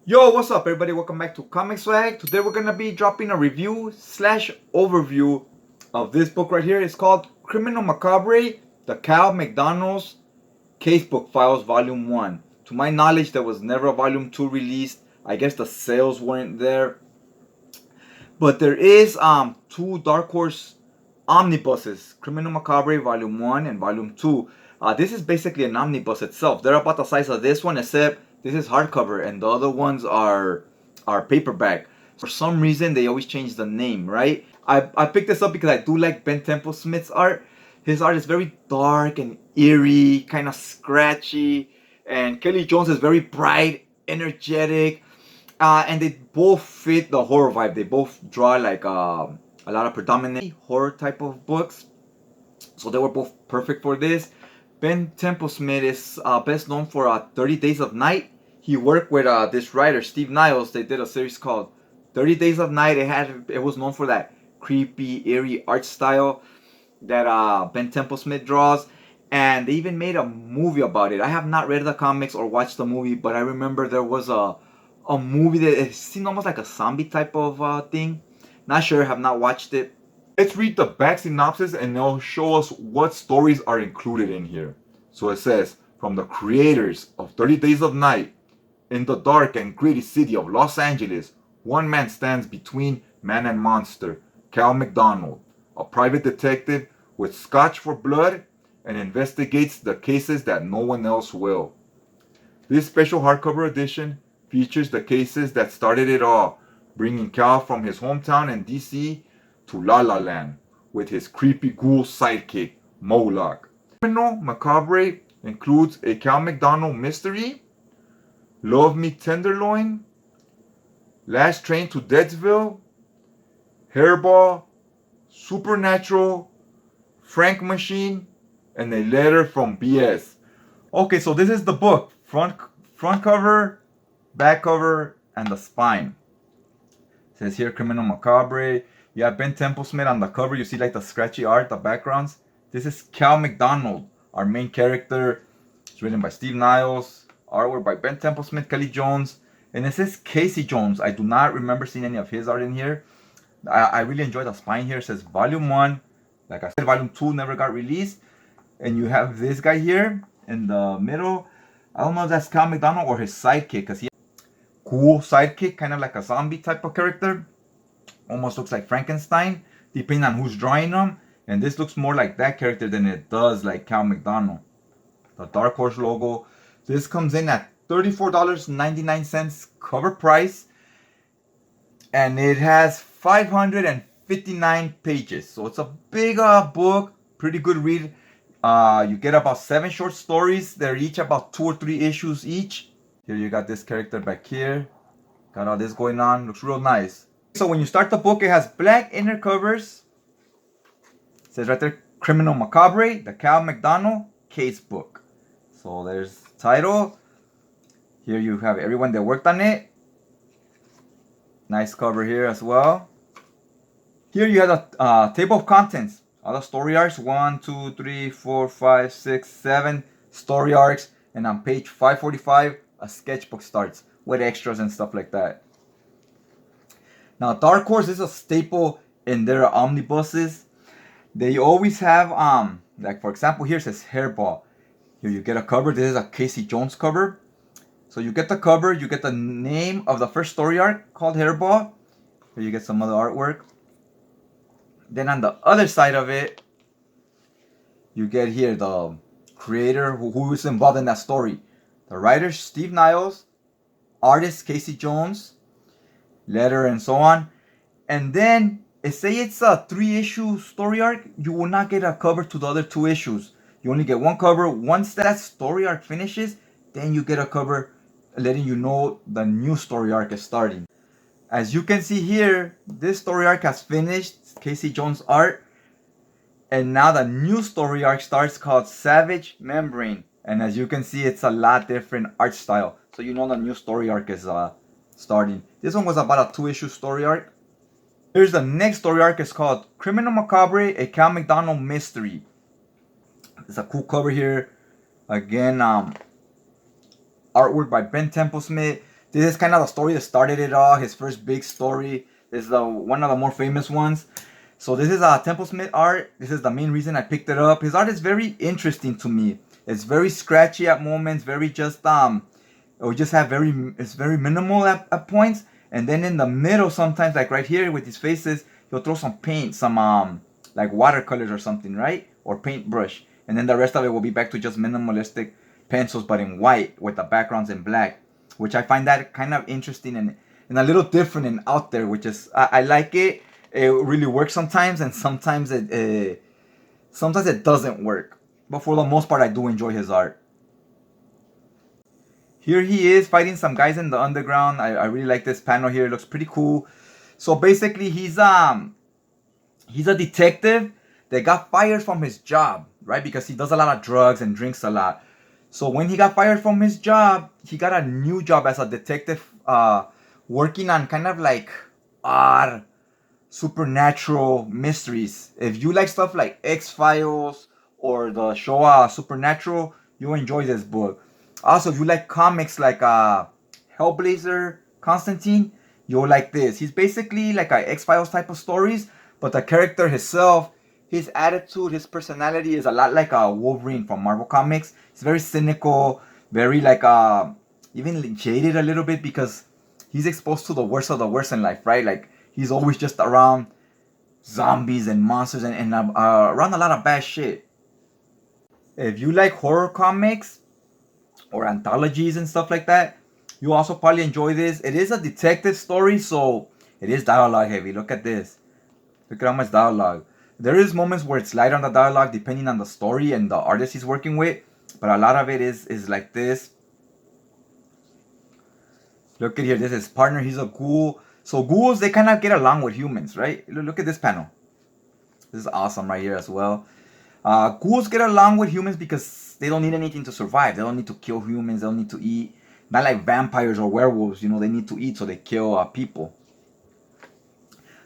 Yo, what's up everybody? Welcome back to Comic Swag. Today we're gonna be dropping a review slash overview of this book right here. It's called Criminal Macabre, the Cal McDonald's Casebook Files Volume 1. To my knowledge, there was never a Volume 2 released. I guess the sales weren't there. But there is two Dark Horse omnibuses, Criminal Macabre Volume 1 and Volume 2. This is basically an omnibus itself. They're about the size of this one, except this is hardcover and the other ones are paperback. For some reason, they always change the name, right? I picked this up because I do like Ben Templesmith's art. His art is very dark and eerie, kind of scratchy. And Kelley Jones is very bright, energetic. And they both fit the horror vibe. They both draw like a lot of predominantly horror type of books. So they were both perfect for this. Ben Templesmith is best known for 30 Days of Night. He worked with this writer, Steve Niles. They did a series called 30 Days of Night. It was known for that creepy, eerie art style that Ben Templesmith draws. And they even made a movie about it. I have not read the comics or watched the movie, but I remember there was a movie that it seemed almost like a zombie type of thing. Not sure, have not watched it. Let's read the back synopsis and it'll show us what stories are included in here. So it says, from the creators of 30 Days of Night, in the dark and gritty city of Los Angeles, one man stands between man and monster, Cal McDonald, a private detective with scotch for blood and investigates the cases that no one else will. This special hardcover edition features the cases that started it all, bringing Cal from his hometown in DC to La La Land with his creepy ghoul sidekick, Moloch. Criminal Macabre includes a Cal McDonald mystery, Love Me Tenderloin, Last Train to Deadsville, Hairball, Supernatural, Frank Machine, and a letter from BS. Okay, so this is the book. Front cover, back cover, and the spine. It says here Criminal Macabre. You have Ben Templesmith on the cover. You see like the scratchy art, the backgrounds. This is Cal McDonald, our main character. It's written by Steve Niles. Artwork by Ben Templesmith, Kelley Jones. And it says Casey Jones. I do not remember seeing any of his art in here. I really enjoy the spine here. It says Volume 1. Like I said, Volume 2 never got released. And you have this guy here in the middle. I don't know if that's Cal McDonald or his sidekick, because he has a cool sidekick, kind of like a zombie type of character. Almost looks like Frankenstein, depending on who's drawing him. And this looks more like that character than it does like Cal McDonald. The Dark Horse logo. This comes in at $34.99 cover price. And it has 559 pages. So it's a big book. Pretty good read. You get about 7 short stories. They're each about 2 or 3 issues each. Here you got this character back here. Got all this going on. Looks real nice. So when you start the book, it has black inner covers. It says right there, Criminal Macabre, the Cal McDonald Casebook. So there's the title. Here you have everyone that worked on it. Nice cover here as well. Here you have the table of contents. All the story arcs, 1, 2, 3, 4, 5, 6, 7 story arcs. And on page 545, a sketchbook starts with extras and stuff like that. Now, Dark Horse is a staple in their omnibuses. They always have, like for example, here it says Hairball. Here you get a cover. This is a Casey Jones cover. So you get the cover, you get the name of the first story arc called Hairball. Here you get some other artwork. Then on the other side of it, you get here the creator who is involved in that story. The writer, Steve Niles. Artist, Casey Jones. Letter and so on. And then, say it's a 3-issue story arc, you will not get a cover to the other 2 issues. You only get one cover. Once that story arc finishes, then you get a cover letting you know the new story arc is starting. As you can see here, this story arc has finished, Casey Jones art. And now the new story arc starts called Savage Membrane. And as you can see, it's a lot different art style. So you know the new story arc is starting. This one was about a 2-issue story arc. Here's the next story arc. It's called Criminal Macabre, a Cal McDonald mystery. It's a cool cover here. Again, artwork by Ben Templesmith. This is kind of the story that started it all. His first big story. This is one of the more famous ones. So this is Templesmith art. This is the main reason I picked it up. His art is very interesting to me. It's very scratchy at moments. Very just it's very minimal at points. And then in the middle, sometimes like right here with his faces, he'll throw some paint, some like watercolors or something, right? Or paintbrush. And then the rest of it will be back to just minimalistic pencils, but in white with the backgrounds in black, which I find that kind of interesting and a little different and out there, which is I like it. It really works sometimes, and sometimes it doesn't work. But for the most part, I do enjoy his art. Here he is fighting some guys in the underground. I really like this panel here. It looks pretty cool. So basically, he's a detective that got fired from his job, right? Because he does a lot of drugs and drinks a lot. So when he got fired from his job, he got a new job as a detective, working on kind of like odd supernatural mysteries. If you like stuff like X-Files or the show Supernatural, you'll enjoy this book. Also, if you like comics like Hellblazer, Constantine, you'll like this. He's basically like a X-Files type of stories, but the character himself, his attitude, his personality is a lot like Wolverine from Marvel Comics. He's very cynical, very like even jaded a little bit because he's exposed to the worst of the worst in life, right? Like he's always just around zombies and monsters and around a lot of bad shit. If you like horror comics or anthologies and stuff like that, you'll also probably enjoy this. It is a detective story, so it is dialogue heavy. Look at this. Look at how much dialogue. There is moments where it's light on the dialogue depending on the story and the artist he's working with, but a lot of it is like this. Look at here. This is his partner. He's a ghoul. So ghouls, they kind of get along with humans, right? Look at this panel. This is awesome right here as well. Ghouls get along with humans because they don't need anything to survive. They don't need to kill humans. They don't need to eat. Not like vampires or werewolves. You know, they need to eat, so they kill people.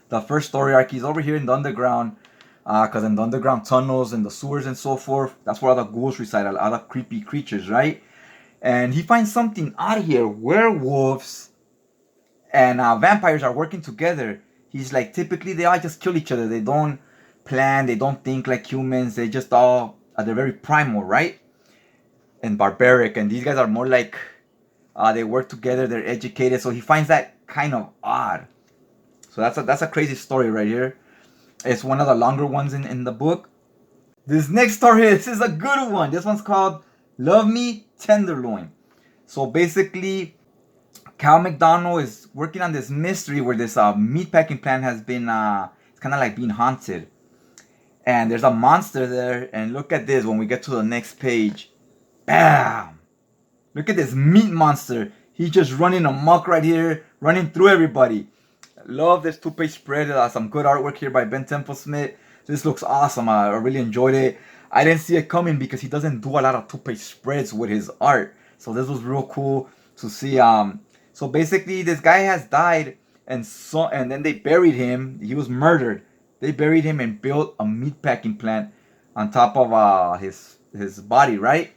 The first story arc, he's over here in the underground. Because in the underground tunnels and the sewers and so forth, that's where all the ghouls reside. A lot of creepy creatures, right? And he finds something out here. Werewolves and vampires are working together. He's like, typically they all just kill each other. They don't plan. They don't think like humans. They just all, they're very primal, right? And barbaric. And these guys are more like, they work together. They're educated. So he finds that kind of odd. So that's a crazy story right here. It's one of the longer ones in the book. This next story, this is a good one. This one's called Love Me Tenderloin. So basically, Cal McDonald is working on this mystery where this meatpacking plant has been, it's kind of like being haunted. And there's a monster there. And look at this when we get to the next page. Bam! Look at this meat monster. He's just running amok right here, running through everybody. Love this two-page spread. Some good artwork here by Ben Templesmith. This looks awesome. I really enjoyed it. I didn't see it coming because he doesn't do a lot of two-page spreads with his art. So this was real cool to see. So basically, this guy has died, and then they buried him. He was murdered. They buried him and built a meatpacking plant on top of his body, right?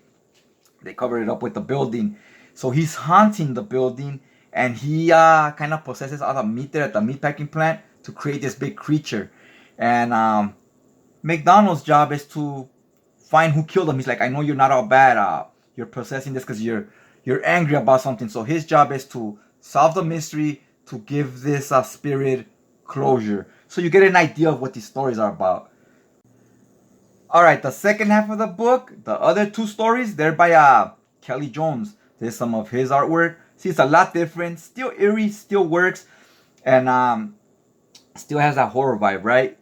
They covered it up with the building. So he's haunting the building. And he kind of possesses all the meat there at the meatpacking plant to create this big creature. And McDonald's job is to find who killed him. He's like, I know you're not all bad. You're possessing this because you're angry about something. So his job is to solve the mystery, to give this spirit closure. So you get an idea of what these stories are about. Alright, the second half of the book, the other two stories, they're by Kelley Jones. There's some of his artwork. See, it's a lot different. Still eerie, still works. And still has that horror vibe, right?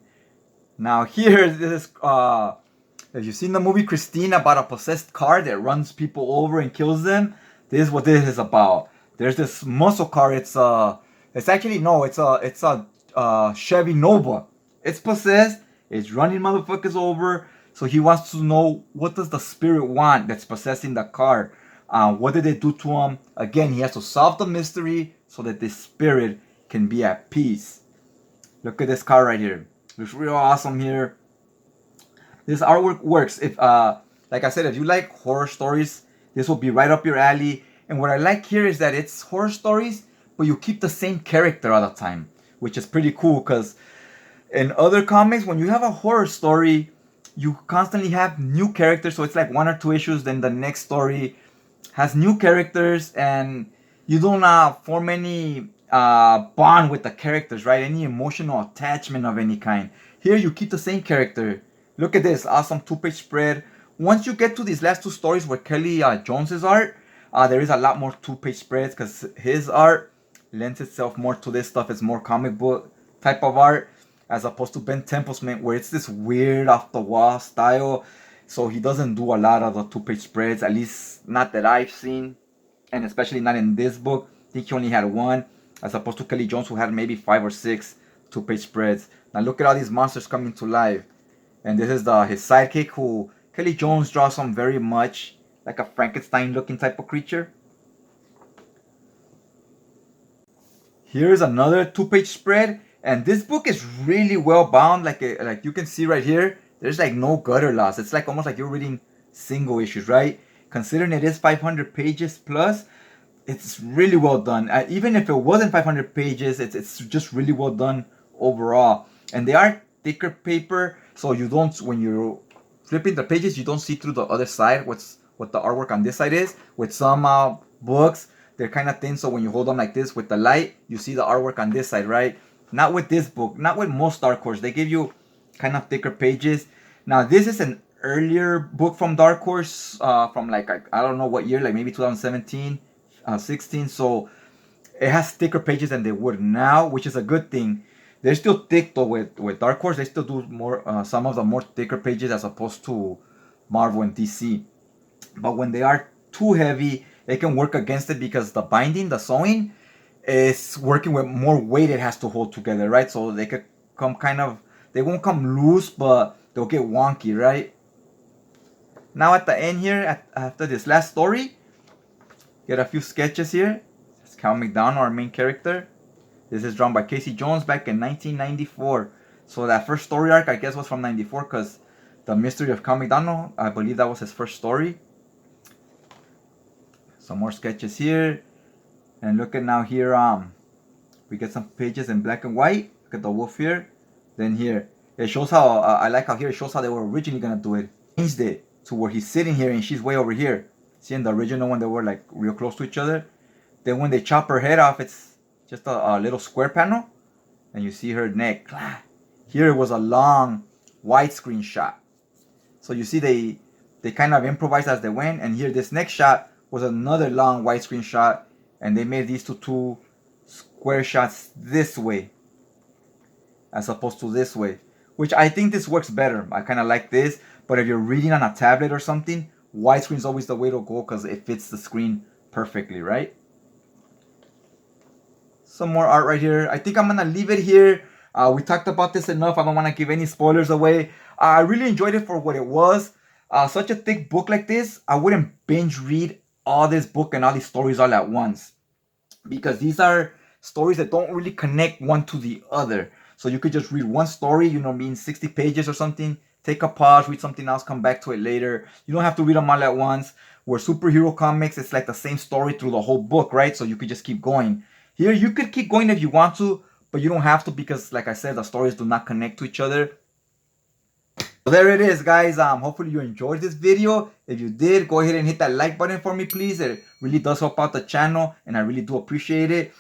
Now here, this is, if you've seen the movie Christine about a possessed car that runs people over and kills them, this is what this is about. There's this muscle car. It's actually, no, it's a Chevy Nova. It's possessed. It's running motherfuckers over. So he wants to know, what does the spirit want that's possessing the car? What did they do to him? Again, he has to solve the mystery so that this spirit can be at peace. Look at this car right here. Looks real awesome here. This artwork works. If like I said, if you like horror stories, this will be right up your alley. And what I like here is that it's horror stories, but you keep the same character all the time, which is pretty cool, because in other comics, when you have a horror story, you constantly have new characters. So it's like 1 or 2 issues, then the next story has new characters, and you don't form any bond with the characters, right? Any emotional attachment of any kind. Here you keep the same character. Look at this awesome 2-page spread. Once you get to these last 2 stories where Kelley Jones's art, there is a lot more 2-page spreads, because his art lends itself more to this stuff. It's more comic book type of art, as opposed to Ben Templesmith, where it's this weird off the wall style. So he doesn't do a lot of the 2-page spreads, at least not that I've seen, and especially not in this book. I think he only had 1, as opposed to Kelley Jones, who had maybe 5 or 6 2-page spreads. Now look at all these monsters coming to life. And this is his sidekick, who Kelley Jones draws him very much like a Frankenstein looking type of creature. Here's another 2-page spread, and this book is really well bound. Like you can see right here, there's like no gutter loss. It's like almost like you're reading single issues, right? Considering it is 500 pages plus, it's really well done. Even if it wasn't 500 pages, it's just really well done overall. And they are thicker paper, so you don't, when you're flipping the pages, you don't see through the other side what the artwork on this side is. With some books, they're kind of thin, so when you hold them like this with the light, you see the artwork on this side, right? Not with this book, not with most Dark Horse. They give you kind of thicker pages. Now this is an earlier book from Dark Horse, from like I don't know what year, like maybe 2017, 16. So it has thicker pages than they would now, which is a good thing. They're still thick though with Dark Horse. They still do more, some of the more thicker pages as opposed to Marvel and DC. But when they are too heavy, it can work against it, because the binding, the sewing, is working with more weight it has to hold together, right? So they could come they won't come loose, but they'll get wonky, right? Now at the end here, after this last story, get a few sketches here. It's Cal McDonald, our main character. This is drawn by Casey Jones back in 1994. So that first story arc, I guess, was from 94, because The Mystery of Cal McDonald, I believe that was his first story. Some more sketches here. And look at now here, we get some pages in black and white. Look at the wolf here. Then here, it shows how, I like how here it shows how they were originally going to do it. Changed it to where he's sitting here and she's way over here. See, in the original one, they were like real close to each other. Then when they chop her head off, it's just a little square panel. And you see her neck. Here it was a long widescreen shot. So you see they kind of improvised as they went. And here this next shot was another long widescreen shot. And they made these two square shots this way, as opposed to this way, which I think this works better. I kind of like this, but if you're reading on a tablet or something, widescreen is always the way to go, because it fits the screen perfectly, right? Some more art right here. I think I'm gonna leave it here. We talked about this enough. I don't want to give any spoilers away. I really enjoyed it for what it was. Such a thick book like this, I wouldn't binge read all this book and all these stories all at once, because these are stories that don't really connect one to the other. So you could just read one story, being 60 pages or something, take a pause, read something else, come back to it later. You don't have to read them all at once. Where superhero comics, it's like the same story through the whole book, right? So you could just keep going. Here, you could keep going if you want to, but you don't have to, because like I said, the stories do not connect to each other. So there it is, guys. Hopefully you enjoyed this video. If you did, go ahead and hit that like button for me, please. It really does help out the channel, and I really do appreciate it.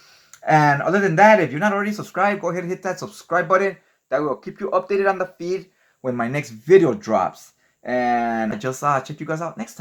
And other than that, if you're not already subscribed, go ahead and hit that subscribe button. That will keep you updated on the feed when my next video drops. And I just check you guys out next time.